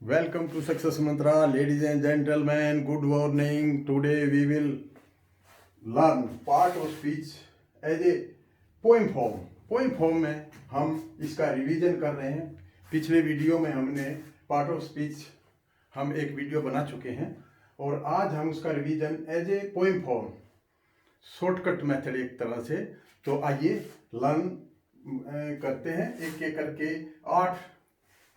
Welcome to Success Mantra, ladies and gentlemen. Good morning. Today we will learn part of speech as a poem form. Poem form में हम इसका revision कर रहे हैं. पिछले video में हमने पार्ट ऑफ स्पीच हम एक वीडियो बना चुके हैं और आज हम उसका revision as a poem form shortcut method एक तरह से. तो आइए लर्न करते हैं एक एक करके. 8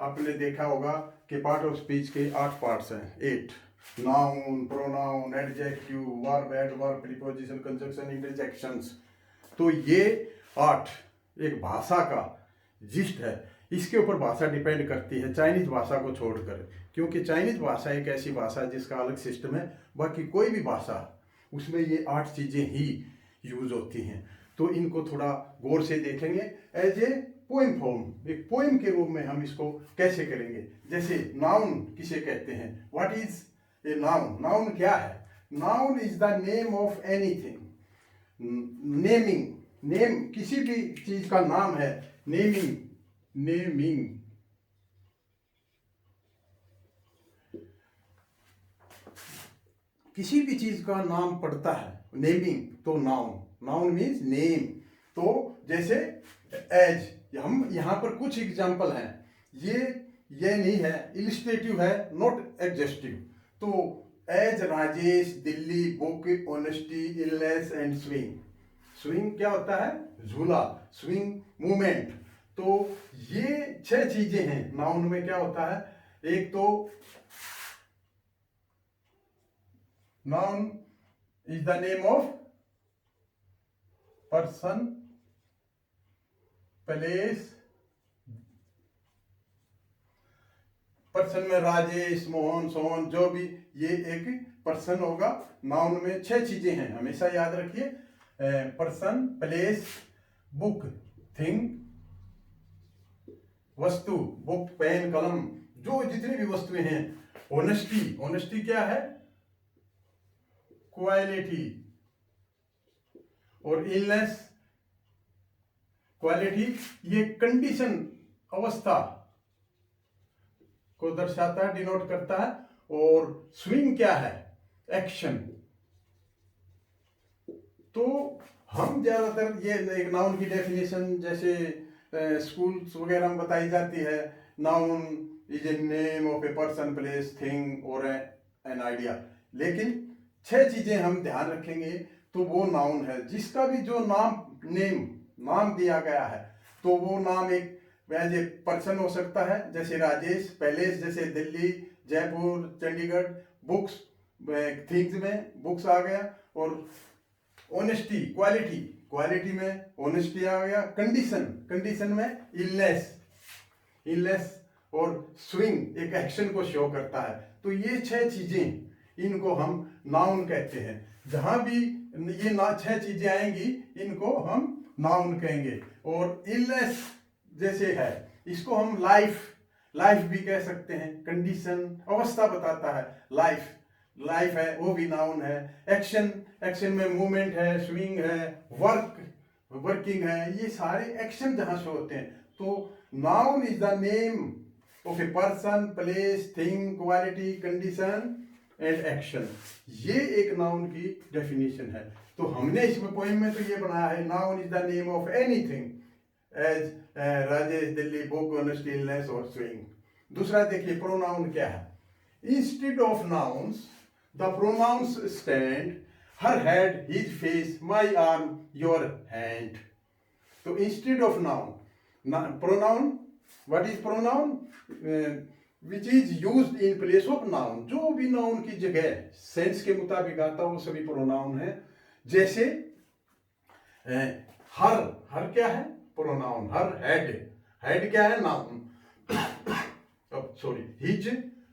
आपने देखा होगा कि पार्ट ऑफ स्पीच के 8 पार्ट्स हैं. 8 noun, pronoun, adjective, verb, adverb, preposition, conjunction, interjections. तो ये 8 एक भाषा का जिस्ट है. इसके ऊपर भाषा डिपेंड करती है चाइनीज भाषा को छोड़कर, क्योंकि चाइनीज भाषा एक ऐसी भाषा है जिसका अलग सिस्टम है. बाकी कोई भी भाषा उसमें ये 8 चीज़ें ही यूज होती हैं. तो इनको थोड़ा गौर से देखेंगे एज ए पोएम फॉर्म. एक पोएम के रूप में हम इसको कैसे करेंगे. जैसे नाउन किसे कहते हैं, what is a noun. Noun क्या है. Noun is the name of anything. Naming, name किसी भी चीज का नाम है. नेमिंग, नेमिंग किसी भी चीज का नाम पड़ता है. नेमिंग तो नाउन. Noun means name. तो जैसे एज, हम यहाँ पर कुछ एग्जाम्पल हैं. ये नहीं है, इलिस्ट्रेटिव है, नॉट एग्जेस्टिव. तो as, Rajesh, Delhi, book, honesty, illness and swing. Swing क्या होता है, झूला. Swing movement. तो ये 6 चीजें हैं. नाउन में क्या होता है, एक तो noun is the name of person, place. Person में राजेश, मोहन, सोहन, जो भी, ये एक पर्सन होगा. नाउन में 6 चीजें हैं, हमेशा याद रखिए. पर्सन, प्लेस, बुक, थिंग, वस्तु, बुक, पेन, कलम, जो जितनी भी वस्तुएं हैं. ऑनेस्टी, ऑनेस्टी क्या है, क्वालिटी. और इलनेस, क्वालिटी, ये कंडीशन, अवस्था को दर्शाता है, डिनोट करता है. और स्विंग क्या है, एक्शन. तो हम ज्यादातर ये एक नाउन की डेफिनेशन जैसे स्कूल्स वगैरह में बताई जाती है. Noun is a name of a person, place, thing और एन आइडिया. लेकिन 6 चीजें हम ध्यान रखेंगे तो वो नाउन है. जिसका भी जो नाम, नेम, नाम दिया गया है, तो वो नाम एक एज ए पर्सन हो सकता है, जैसे राजेश. पैलेस जैसे दिल्ली, जयपुर, चंडीगढ़. बुक्स, थिंग्स में बुक्स आ गया. और ऑनेस्टी, क्वालिटी, क्वालिटी में ऑनेस्टी आ गया. कंडीशन, कंडीशन में इलनेस, इलनेस. और स्विंग एक एक्शन को शो करता है. तो ये 6 चीजें, इनको हम नाउन कहते हैं. जहां भी ये 6 चीजें आएंगी इनको हम नाउन कहेंगे. और इलनेस जैसे है, इसको हम लाइफ, लाइफ भी कह सकते हैं. कंडीशन, अवस्था बताता है. लाइफ, लाइफ है, वो भी नाउन है. एक्शन, एक्शन में मूवमेंट है, स्विंग है, वर्क, वर्किंग है. ये सारे एक्शन जहां से होते हैं. तो noun is the name of a person, place, thing, quality, condition and action. ये एक नाउन की डेफिनेशन है. तो हमने इस पोएम में तो ये बनाया है, noun is the name of anything as Rajesh, Delhi, book, honesty, illness और स्विंग. दूसरा देखिए, प्रोनाउन क्या है. Instead of nouns the pronouns stand, her head, his face, my arm, your hand. तो instead of noun, pronoun, what is pronoun, which is used in place of noun. जो भी noun की जगह sense के मुताबिक आता है वो सभी प्रोनाउन है. जैसे हर, हर क्या है, प्रोनाउन. हर हेड, हेड क्या है, नाउन. अब sorry, his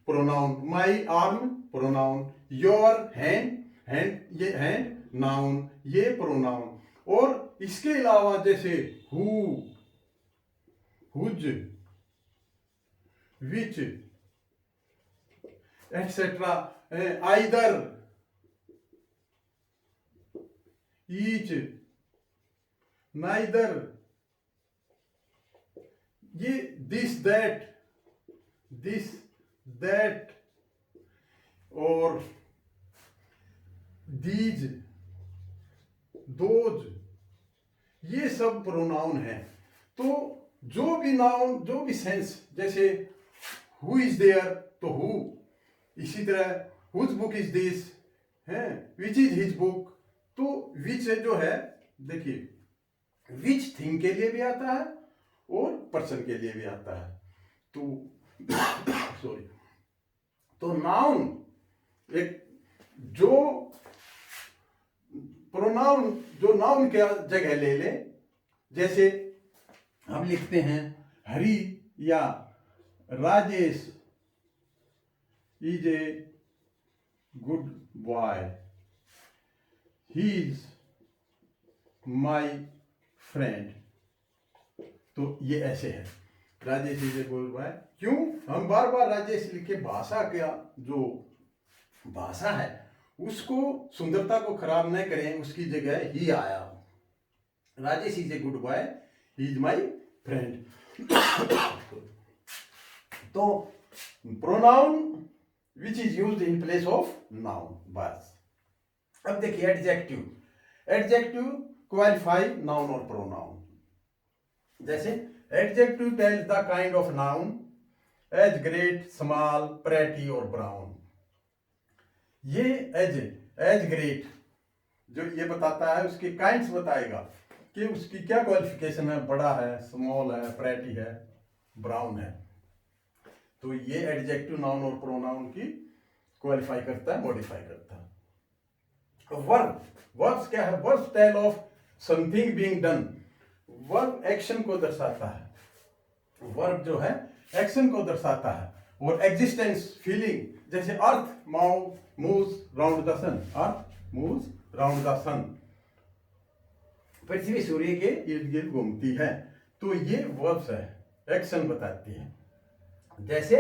pronoun. My arm pronoun. Your hand, hand ये हैंड नाउन, ये प्रोनाउन. और इसके अलावा जैसे who, whose, which etcetera, either, each, neither, ये दिस, दैट, दिस, दैट और दीज, दोज, ये सब प्रोनाउन है। तो जो भी नाउन, जो भी सेंस, जैसे हु इज देयर तो हु, इसी तरह हुज बुक इज दिस है, विच इज हिज बुक, तो विच जो है, देखिए विच थिंग के लिए भी आता है और पर्सन के लिए भी आता है। तो सॉरी, तो नाउन एक जो प्रोनाउन, जो नाउन के जगह ले ले, जैसे हम लिखते हैं हरी या Rajesh is a good boy, he is my friend, तो ये ऐसे है, Rajesh is a good boy. क्यों हम बार बार राजेश लिखे? भाषा का जो भाषा है उसको, सुंदरता को खराब न करें, उसकी जगह ही आया। Rajesh is a good boy, he is my friend. तो pronoun which is used in place of noun, बस। अब देखिए एडजेक्टिव, एडजेक्टिव क्वालिफाई नाउन और प्रोनाउन। जैसे adjective tells the kind of noun as great, small, pretty और brown. ये as great जो ये बताता है, उसके काइंड्स बताएगा कि उसकी क्या क्वालिफिकेशन है, बड़ा है, स्मॉल है, प्रेटी है, ब्राउन है। तो ये एडजेक्टिव नाउन और प्रोनाउन की क्वालिफाई करता है, मॉडिफाई करता है। वर्ब, वर्ब्स क्या है? Verbs tell of something being done. Verb action को दर्शाता है, वर्ब जो है एक्शन को दर्शाता है। और एग्जिस्टेंस, फीलिंग, जैसे earth moves round the sun, earth moves round the sun, पृथ्वी सूर्य के इर्द गिर्द घूमती है। तो ये वर्ब्स है, एक्शन बताती है। जैसे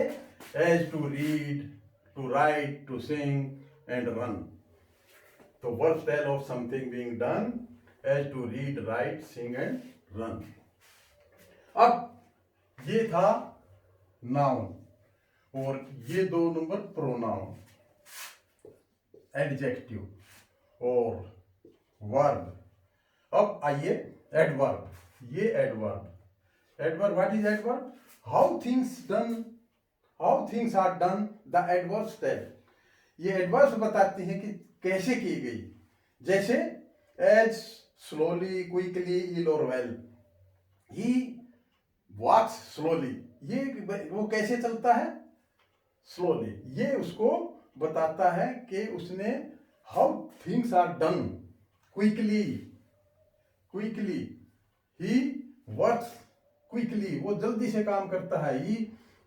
as to read, to write, to sing and run. तो verbs tell of something being done, as to read, write, sing and run. अब ये था नाउन और ये 2 नंबर प्रोनाउन, एडजेक्टिव और वर्ब। अब आइए एडवर्ब, ये adverb, adverb what is adverb? How things done, how things are done, the adverbs tell. ये एडवर्ब्स बताती हैं कि कैसे की गई। जैसे एज, स्लोली, क्विकली, इल और वेल। ही वॉक्स स्लोली, ये वो कैसे चलता है? स्लोली। ये उसको बताता है कि उसने how things are done quickly, quickly, he works quickly, वो जल्दी से काम करता है।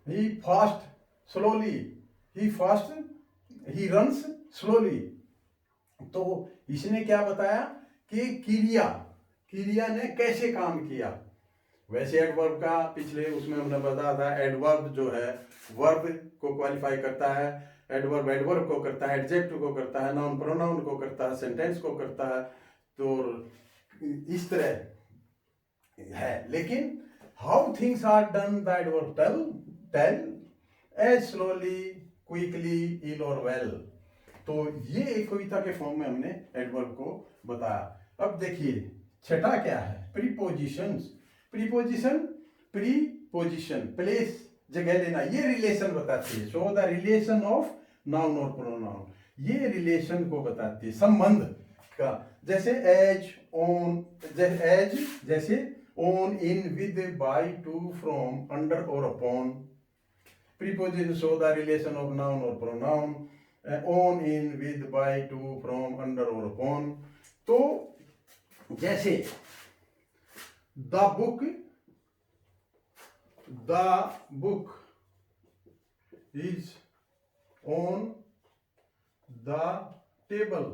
He fast slowly, he fast, he runs slowly. तो इसने क्या बताया कि क्रिया, क्रिया ने कैसे काम किया। वैसे एडवर्ब का पिछले उसमें हमने बताया था, एडवर्ब जो है वर्ब को क्वालिफाई करता है, एडवर्ब एडवर्ब को करता है, एडजेक्टिव को करता है, नाउन प्रोनाउन को करता है, सेंटेंस को करता है। तो इस तरह है। लेकिन how things are done, the adverb tell as slowly, quickly, ill और वेल। तो ये एक कविता के फॉर्म में हमने एडवर्ब को बताया। अब देखिए छठा क्या है? प्रीपोजिशंस। प्रीपोजिशन, प्रीपोजिशन प्लेस, जगह लेना, ये रिलेशन बताती है। Show the relation of noun और प्रोनाउन, ये रिलेशन को बताती है, संबंध का। जैसे एज, ऑन, एज जैसे on, in, with, by, to, from, under और upon. Preposition show the relation of noun और pronoun, on, in, with, by, to, from, under और अपॉन। तो जैसे the book is on the table.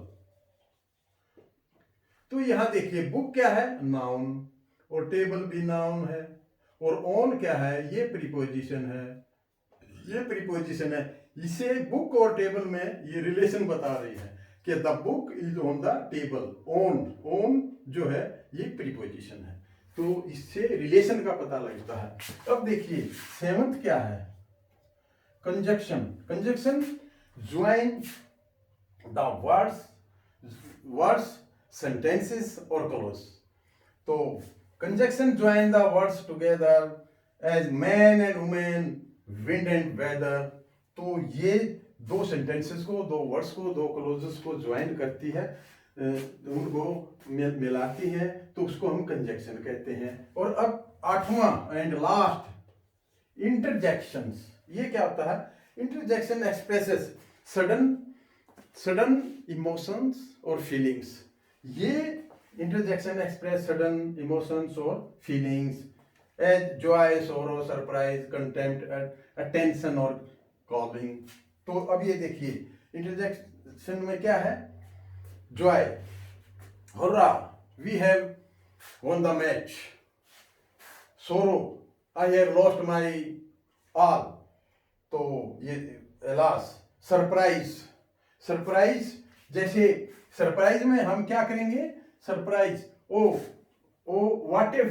तो यहां देखिए book क्या है? नाउन, और टेबल भी नाउन है, और ऑन क्या है? ये प्रीपोजिशन है, ये प्रीपोजिशन है। इसे बुक और टेबल में ये रिलेशन बता रही है कि the book is on the table. On जो है ये प्रीपोजिशन है, तो इससे रिलेशन का पता लगता है। अब देखिए सेवंथ क्या है? Conjunction join the words, sentences or clause. तो conjunction join the words together as man and woman, wind and weather. तो ये दो sentences को, दो words को, दो clauses को join करती है, उनको मिलाती है, तो उसको हम conjunction कहते हैं. और अब आठवां and last, interjections. ये क्या होता है? Interjection expresses sudden emotions or feelings. ये interjection express sudden emotions or feelings as joy, sorrow, surprise, contempt, attention or calling. तो अब ये देखिए interjection में क्या है? Joy, hurrah, we have won the match. Sorrow, I have lost my all. तो ये alas. सरप्राइज, जैसे सरप्राइज में हम क्या करेंगे? Surprise, oh what a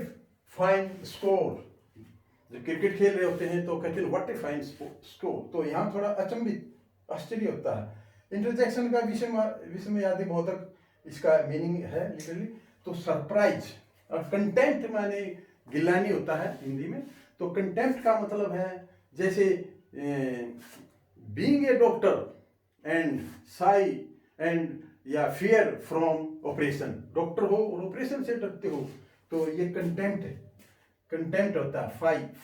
fine score. जब क्रिकेट खेल रहे होते हैं तो कहते हैं व्हाट ए फाइन स्कोर. तो यहाँ थोड़ा अचंभित, आश्चर्य होता है. इंटरजेक्शन का विषमयादि बोधक इसका मीनिंग है लिटरली. तो सरप्राइज और कंटेम्प्ट माने गिलानी होता है हिंदी में. तो कंटेम्प्ट का मतलब है जैसे being a doctor and Sai and या फियर फ्रॉम ऑपरेशन. डॉक्टर हो और ऑपरेशन से डरते हो, तो ये कंटेम्प्ट है. कंटेम्प्ट होता है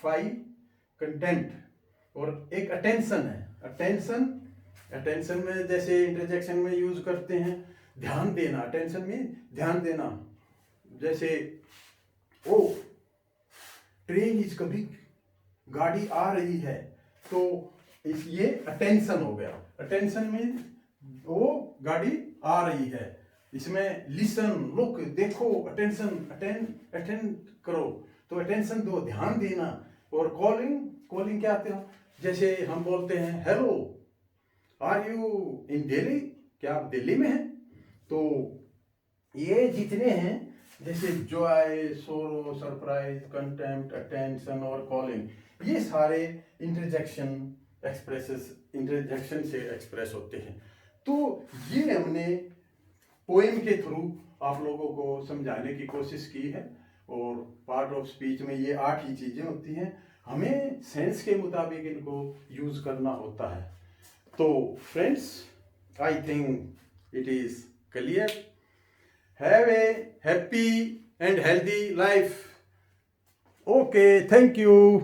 फाई कंटेम्प्ट. और एक अटेंशन है. अटेंशन में जैसे इंटरजेक्शन में यूज करते हैं ध्यान देना. अटेंशन में ध्यान देना, जैसे ओ ट्रेन इज कमिंग, गाड़ी आ रही है. तो ये अटेंशन हो गया. अटेंशन में वो गाड़ी आ रही है. इसमें लिसन, लुक, देखो, अटेंशन, अटेंड करो. तो अटेंशन दो, ध्यान देना. और कॉलिंग क्या आते हो? जैसे हम बोलते हैं hello, are you in Delhi, क्या आप दिल्ली में हैं? तो ये जितने हैं जैसे जॉय, सोरो, सरप्राइज, कंटेम्प्ट, अटेंशन और कॉलिंग, ये सारे इंटरजेक्शन से एक्सप्रेस होते हैं. तो ये हमने पोएम के थ्रू आप लोगों को समझाने की कोशिश की है. और पार्ट ऑफ स्पीच में ये 8 ही चीज़ें होती हैं. हमें सेंस के मुताबिक इनको यूज़ करना होता है. तो friends, I think it is clear. Have a happy and healthy life. Okay, thank you.